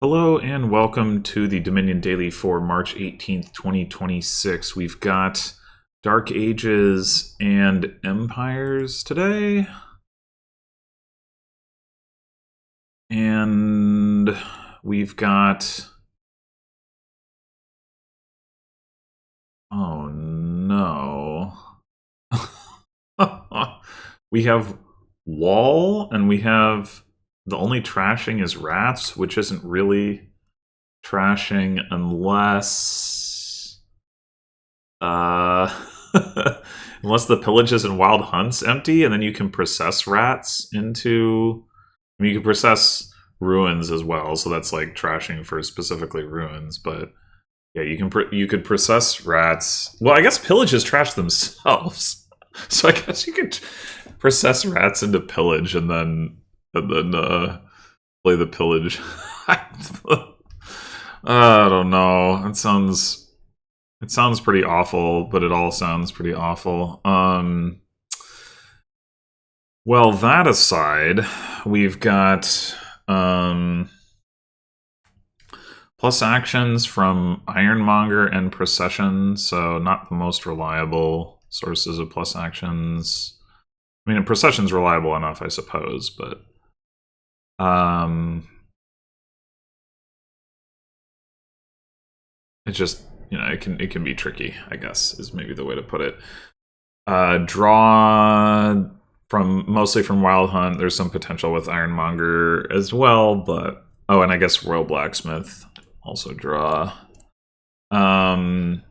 Hello and welcome to the Dominion Daily for March 18th, 2026. We've got Dark Ages and Empires today. And we've got... Oh no. We have Wall and we have... The only trashing is rats, which isn't really trashing unless unless the pillages and wild hunts empty, and then you can process rats into. I mean, you can process ruins as well, so that's like trashing for specifically ruins. But yeah, you could process rats. Well, I guess pillages trash themselves, so I guess you could process rats into pillage and then play the pillage. I don't know. It sounds pretty awful, but it all sounds pretty awful. Well, that aside, we've got plus actions from Ironmonger and Procession, so not the most reliable sources of plus actions. I mean, Procession's reliable enough, I suppose, but it just, it can be tricky, I guess, is maybe the way to put it. Draw mostly from Wild Hunt. There's some potential with Ironmonger as well, but and I guess Royal Blacksmith also draw. And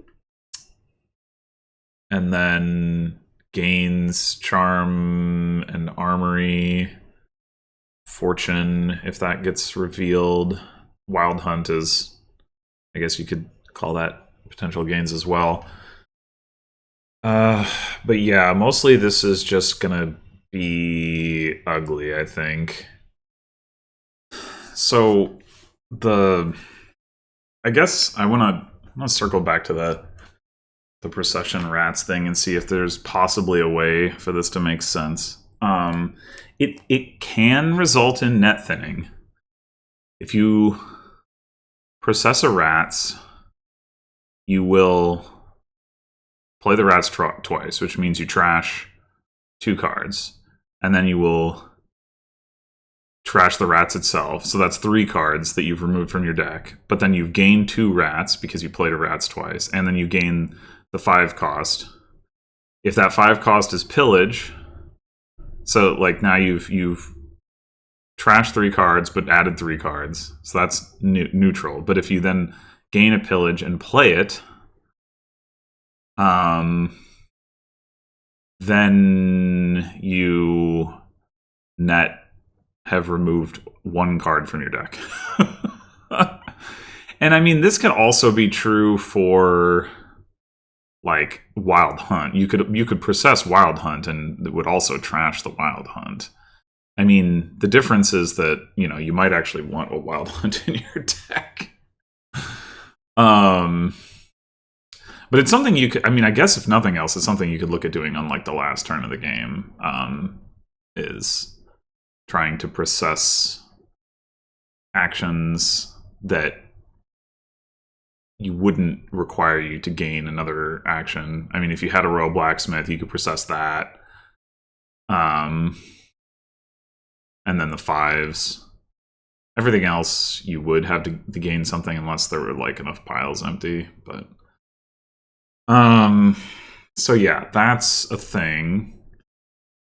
then gains Charm and Armory. Fortune, if that gets revealed. Wild Hunt is, I guess you could call that potential gains as well. But yeah, mostly this is just gonna be ugly, I think. So I guess I wanna circle back to the procession rats thing and see if there's possibly a way for this to make sense. It can result in net thinning. If you process a rats, you will play the rats twice, which means you trash 2 cards, and then you will trash the rats itself. So that's 3 cards that you've removed from your deck. But then you've gained 2 rats because you played a rats twice, and then you gain the 5 cost. If that 5 cost is pillage, so like now you've trashed 3 cards but added 3 cards, so that's neutral. But if you then gain a pillage and play it, then you net have removed 1 card from your deck. And I mean, this can also be true for like Wild Hunt. You could process Wild Hunt and it would also trash the Wild Hunt. I mean, the difference is that, you might actually want a Wild Hunt in your deck. But it's something you could, I mean, I guess if nothing else, it's something you could look at doing on like the last turn of the game, is trying to process actions that you wouldn't require you to gain another action. I mean, if you had a Royal Blacksmith, you could process that. And then the 5s. Everything else, you would have to gain something unless there were like enough piles empty. But so yeah, that's a thing.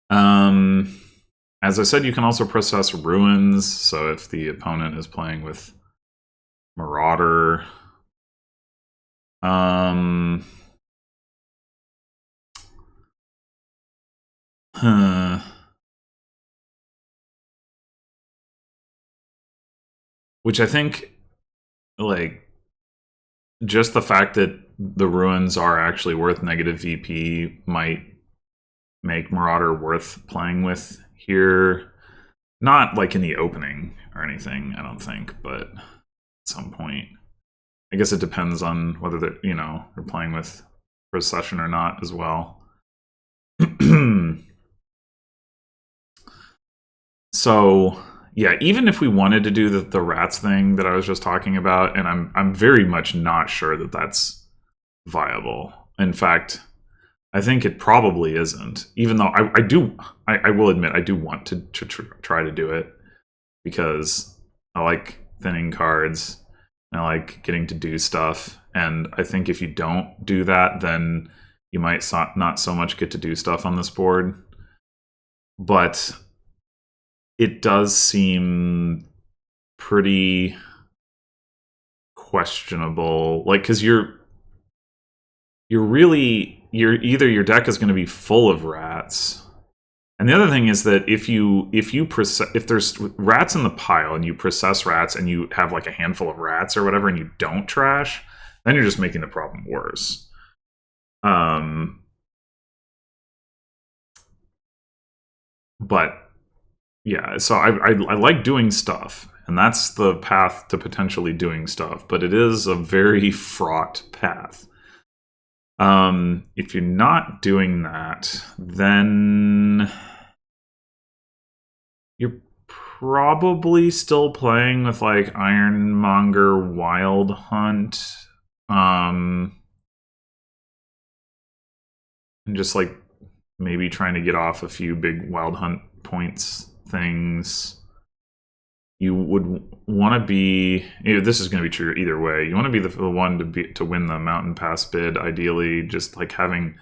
As I said, you can also process ruins. So if the opponent is playing with Marauder, which I think, like, just the fact that the ruins are actually worth negative VP might make Marauder worth playing with here. Not like in the opening or anything, I don't think, but at some point. I guess it depends on whether they're playing with Procession or not as well. So yeah, even if we wanted to do the rats thing that I was just talking about, and I'm very much not sure that that's viable. In fact, I think it probably isn't. Even though I will admit I do want to try to do it because I like thinning cards. And I like getting to do stuff, and I think if you don't do that, then you might not so much get to do stuff on this board. But it does seem pretty questionable, like, because you're either your deck is going to be full of rats, and the other thing is that if there's rats in the pile and you process rats and you have like a handful of rats or whatever and you don't trash, then you're just making the problem worse. But yeah, so I like doing stuff, and that's the path to potentially doing stuff, but it is a very fraught path. If you're not doing that, then you're probably still playing with like Ironmonger, Wild Hunt, and just like maybe trying to get off a few big Wild Hunt points things. You would want to be. This is going to be true either way. You want to be the one to win the Mountain Pass bid. Ideally, just like having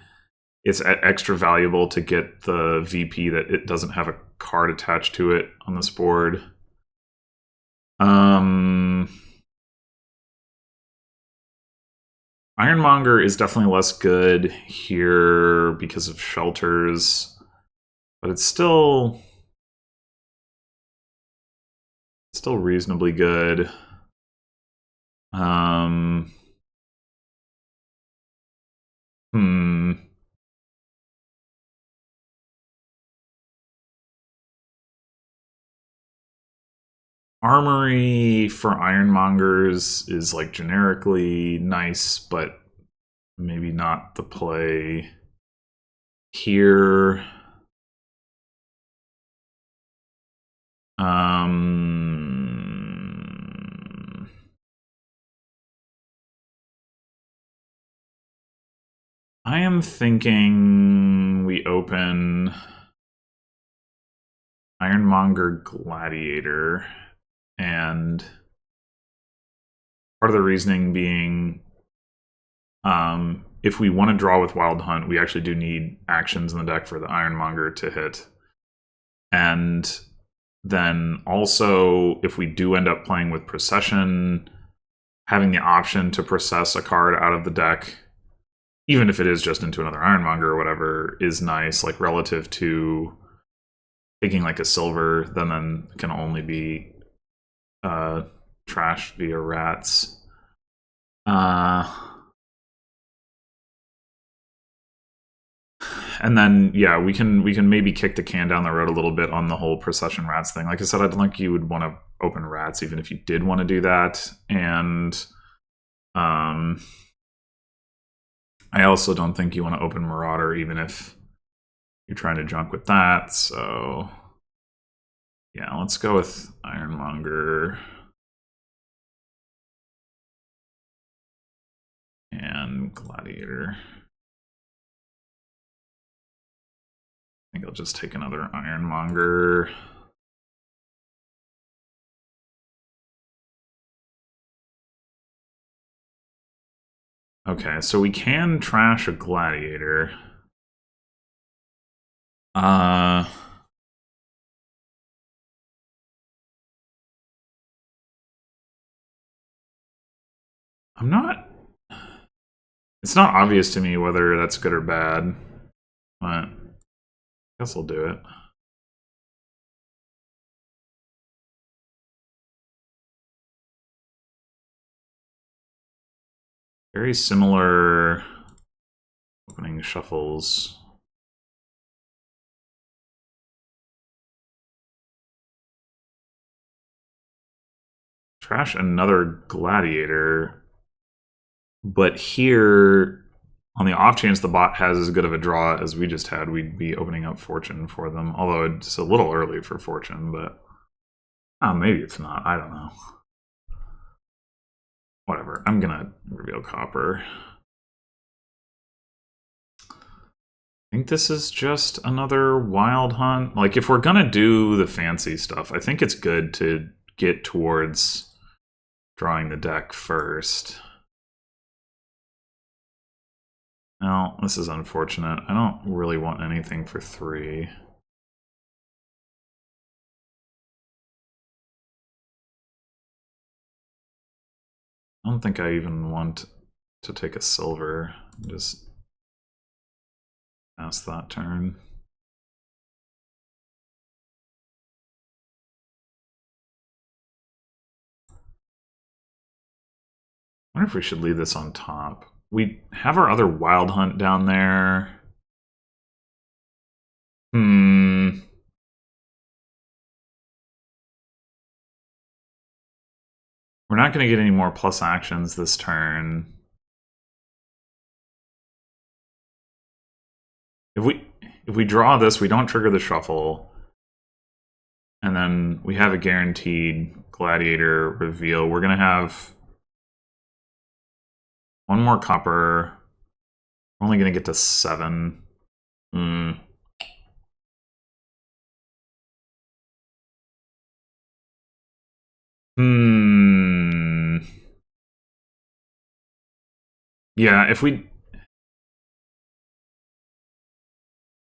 it's extra valuable to get the VP that it doesn't have a card attached to it on this board. Ironmonger is definitely less good here because of shelters, but it's still reasonably good. Armory for Ironmongers is like generically nice, but maybe not the play here. I am thinking we open Ironmonger Gladiator, and part of the reasoning being if we want to draw with Wild Hunt, we actually do need actions in the deck for the Ironmonger to hit. And then also, if we do end up playing with Procession, having the option to process a card out of the deck, even if it is just into another Ironmonger or whatever, is nice, like relative to taking like a silver, then can only be trashed via rats. And then yeah, we can maybe kick the can down the road a little bit on the whole procession rats thing. Like I said, I don't think you would want to open rats even if you did want to do that. And I also don't think you want to open Marauder even if you're trying to junk with that. So yeah, let's go with Ironmonger and Gladiator. I think I'll just take another Ironmonger. Okay, so we can trash a Gladiator. I'm not... It's not obvious to me whether that's good or bad, but I guess I'll do it. Very similar opening shuffles. Trash another Gladiator, but here, on the off chance the bot has as good of a draw as we just had, we'd be opening up Fortune for them. Although it's a little early for Fortune, but Oh, maybe it's not. I don't know. Whatever. I'm gonna reveal copper. I think this is just another wild hunt. Like, if we're gonna do the fancy stuff, I think it's good to get towards drawing the deck first. No, this is unfortunate. I don't really want anything for 3. I don't think I even want to take a silver. Just pass that turn. I wonder if we should leave this on top. We have our other wild hunt down there. Hmm. We're not going to get any more plus actions this turn. If we draw this, we don't trigger the shuffle. And then we have a guaranteed gladiator reveal. We're going to have one more copper. We're only going to get to 7. Hmm. Hmm. Yeah, if we...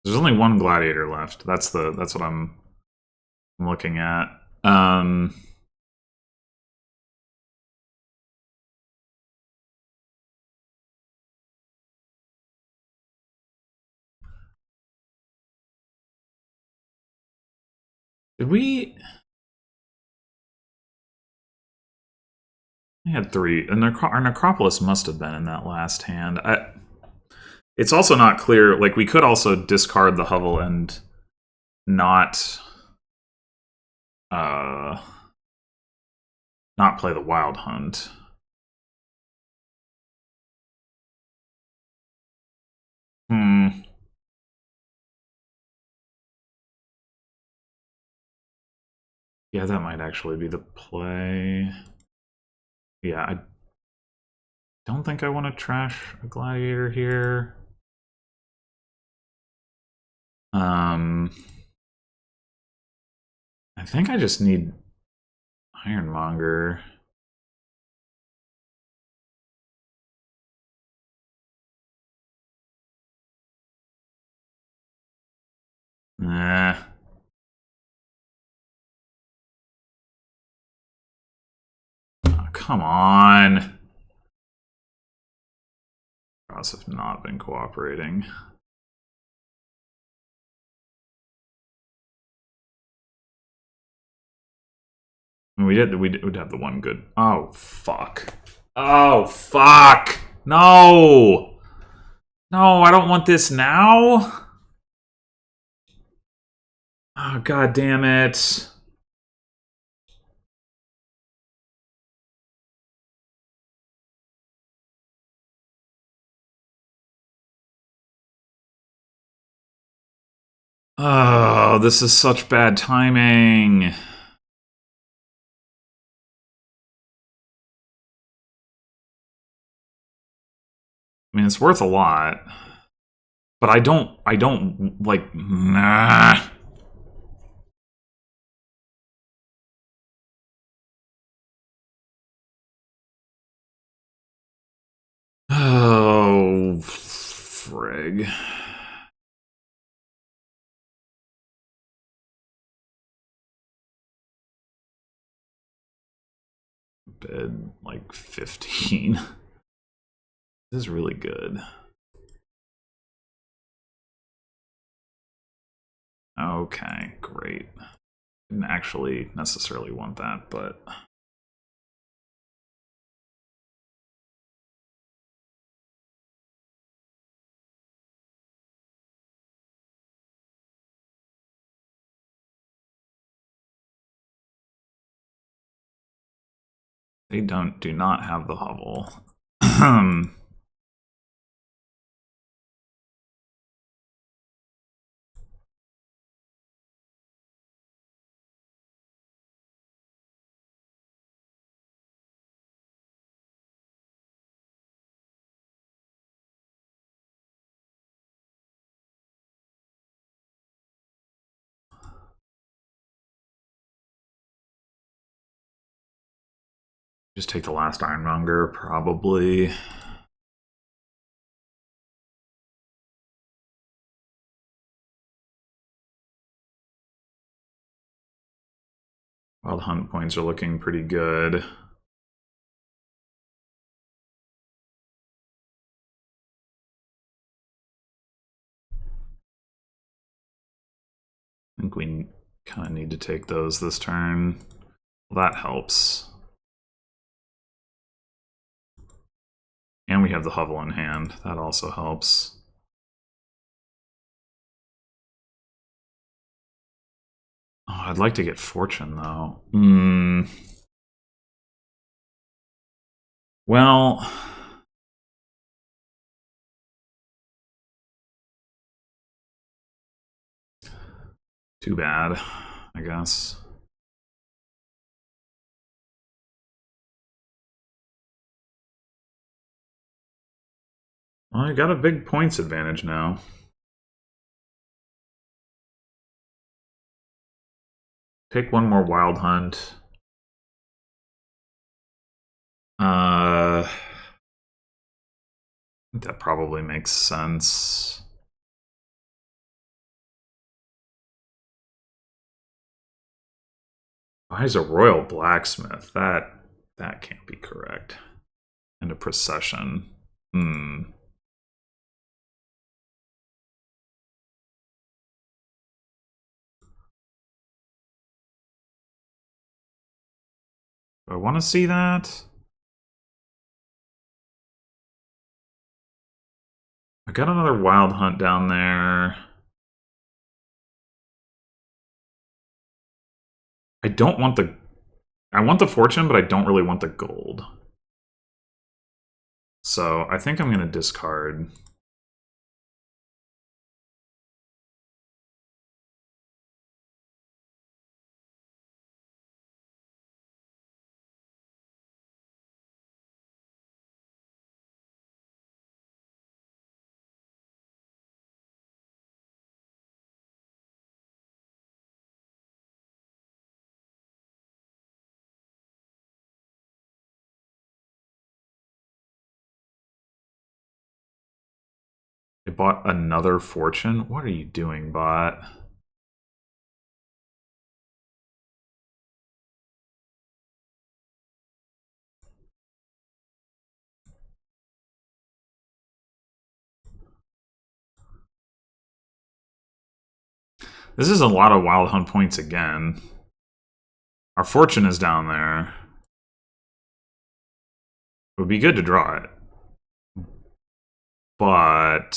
There's only one gladiator left. That's what I'm looking at. Did we... I had 3. And our Necropolis must have been in that last hand. It's also not clear. Like, we could also discard the hovel and not not play the wild hunt. Yeah, that might actually be the play. Yeah, I don't think I want to trash a gladiator here. I think I just need Ironmonger. Nah. Oh, come on. Cross have not been cooperating. I mean, we'd have the one good. Oh, fuck. Oh, fuck. No. No, I don't want this now. Oh, god damn it. Oh, this is such bad timing. I mean, it's worth a lot. But I don't, like, nah. Oh, frig. Bid, like, 15. This is really good. Okay, great. Didn't actually necessarily want that, but... They do not have the hovel. Just take the last Ironmonger, probably. Wild Hunt points are looking pretty good. I think we kind of need to take those this turn. Well, that helps. And we have the Hovel in hand. That also helps. Oh, I'd like to get Fortune, though. Well... Too bad, I guess. Well, I got a big points advantage now. Take one more Wild Hunt. I think that probably makes sense. Buys a Royal Blacksmith. That can't be correct. And a Procession. Do I want to see that? I got another Wild Hunt down there. I don't want the... I want the Fortune, but I don't really want the gold. So I think I'm going to discard. I bought another Fortune? What are you doing, bot? This is a lot of Wild Hunt points again. Our Fortune is down there. It would be good to draw it. But...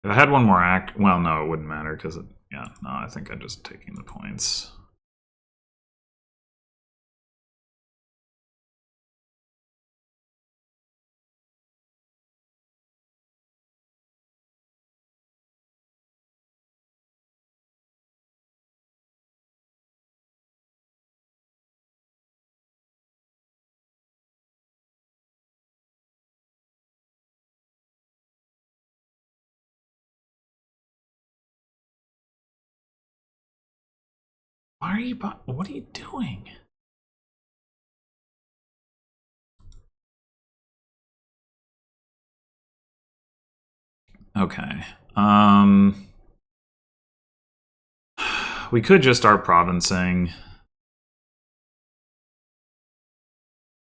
if I had one more act... Well, no, it wouldn't matter because it... Yeah, no, I think I'm just taking the points. Why are you... What are you doing? Okay. We could just start provincing.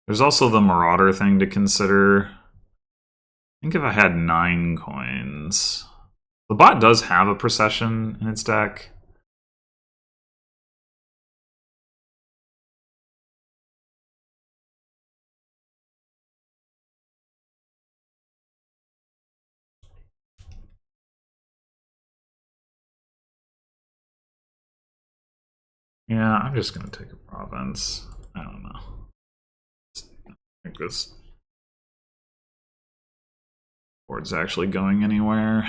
There's also the Marauder thing to consider. I think if I had 9 coins... The bot does have a Procession in its deck. Yeah, I'm just going to take a province. I don't know. I think this board's actually going anywhere.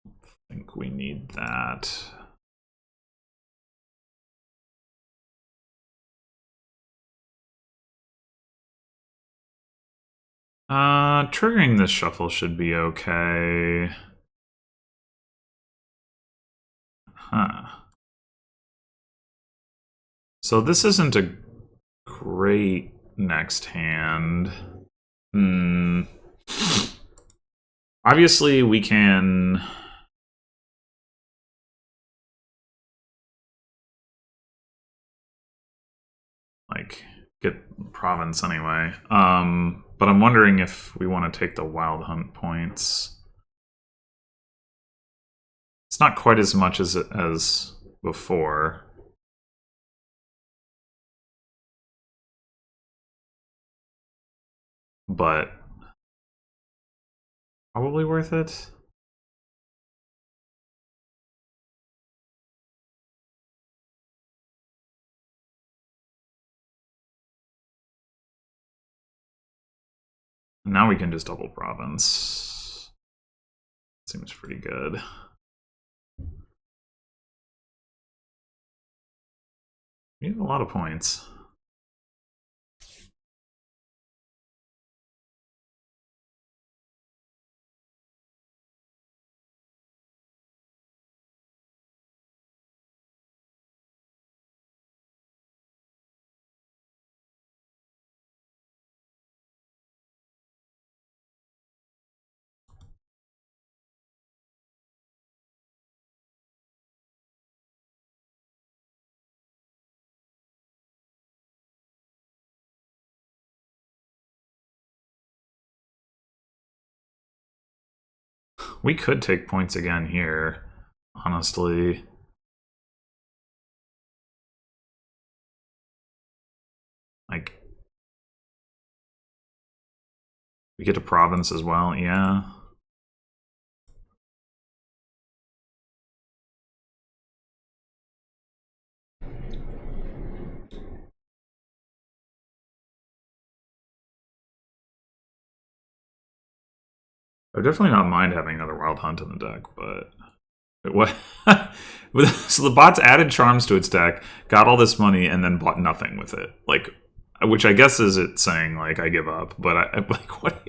I think we need that. Triggering this shuffle should be okay. Huh. So this isn't a great next hand. Obviously, we can... like, get province anyway. But I'm wondering if we want to take the wild hunt points. It's not quite as much as before. But probably worth it. Now we can just double province. Seems pretty good. We have a lot of points. We could take points again here, honestly. Like, we get a province as well, yeah. I would definitely not mind having another wild hunt in the deck, but what? So the bot's added charms to its deck, got all this money, and then bought nothing with it. Like, which I guess is it saying like I give up, but I'm like, what?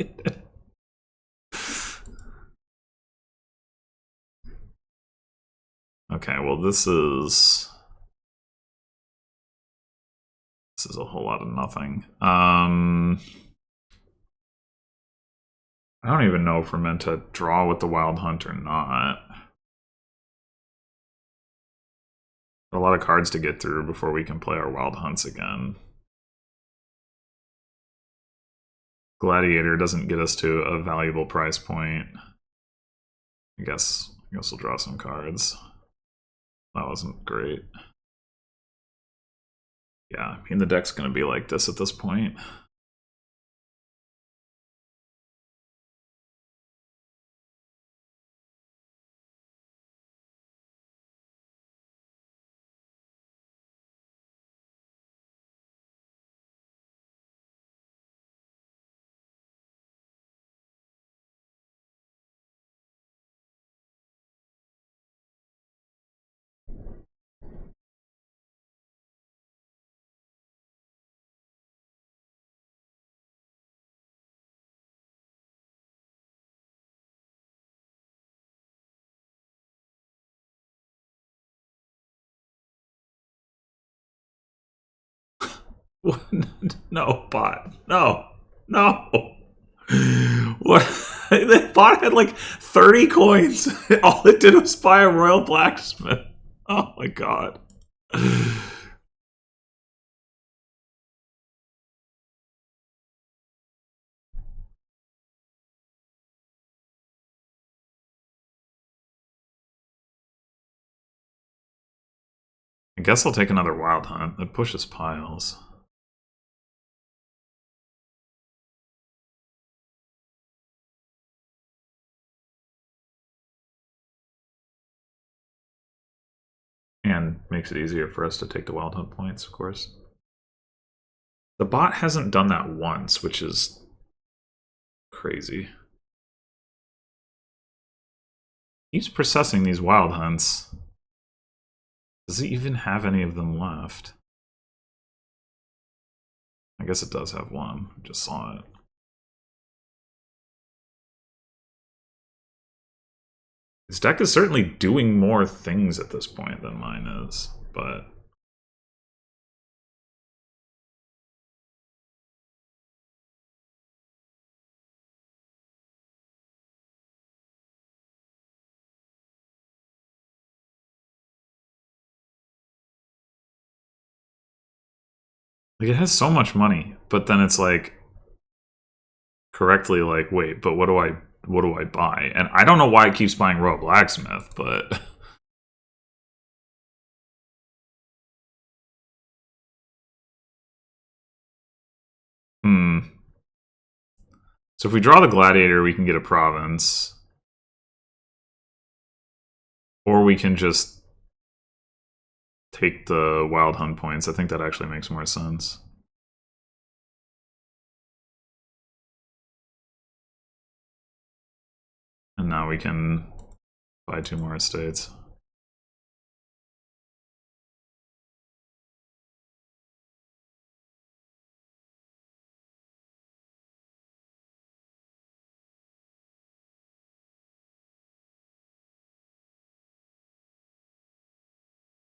Okay, well this is a whole lot of nothing. I don't even know if we're meant to draw with the wild hunt or not. A lot of cards to get through before we can play our wild hunts again. Gladiator doesn't get us to a valuable price point. I guess we'll draw some cards. That wasn't great. Yeah, I mean the deck's gonna be like this at this point. No, bot. No. What? The bot had like 30 coins. All it did was buy a royal blacksmith. Oh my god. I guess I'll take another wild hunt. That pushes piles. And makes it easier for us to take the wild hunt points, of course. The bot hasn't done that once, which is crazy. He's processing these wild hunts. Does he even have any of them left? I guess it does have one. Just saw it. His deck is certainly doing more things at this point than mine is, but... Like, it has so much money, but then it's like... correctly like, wait, but what do I buy? And I don't know why it keeps buying Royal Blacksmith, but... So if we draw the Gladiator, we can get a province. Or we can just take the Wild Hunt points. I think that actually makes more sense. And now we can buy 2 more estates.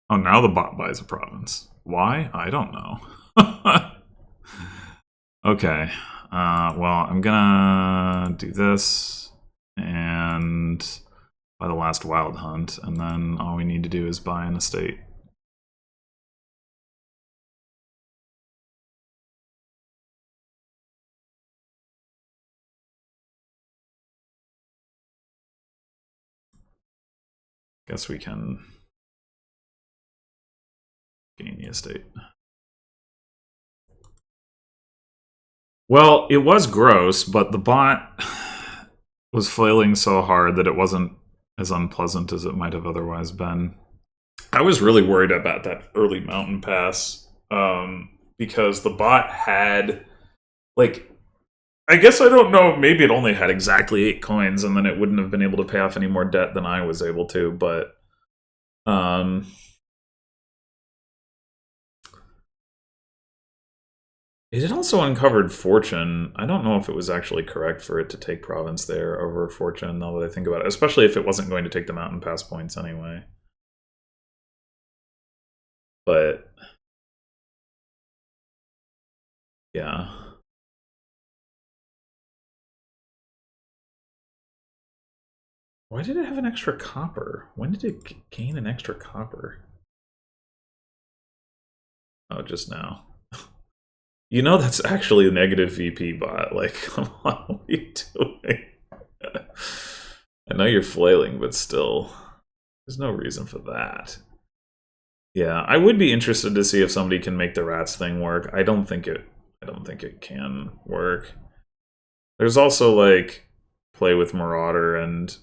Oh, now the bot buys a province. Why? I don't know. Okay. Well, I'm gonna do this and buy the last Wild Hunt, and then all we need to do is buy an estate. Guess we can gain the estate. Well, it was gross, but the bot was flailing so hard that it wasn't as unpleasant as it might have otherwise been. I was really worried about that early mountain pass because the bot had, like, I guess I don't know, maybe it only had exactly 8 coins and then it wouldn't have been able to pay off any more debt than I was able to, but it had also uncovered Fortune. I don't know if it was actually correct for it to take Province there over Fortune, now that I think about it, especially if it wasn't going to take the Mountain Pass points anyway. But yeah. Why did it have an extra copper? When did it gain an extra copper? Oh, just now. You know that's actually a negative VP bot. Like, come on, what are you doing? I know you're flailing, but still, there's no reason for that. Yeah, I would be interested to see if somebody can make the rats thing work. I don't think it can work. There's also like play with Marauder and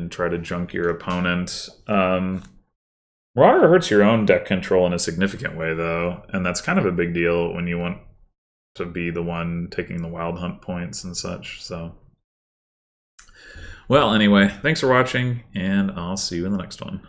try to junk your opponent. Marauder hurts your own deck control in a significant way, though, and that's kind of a big deal when you want to be the one taking the Wild Hunt points and such. So, well, anyway, thanks for watching, and I'll see you in the next one.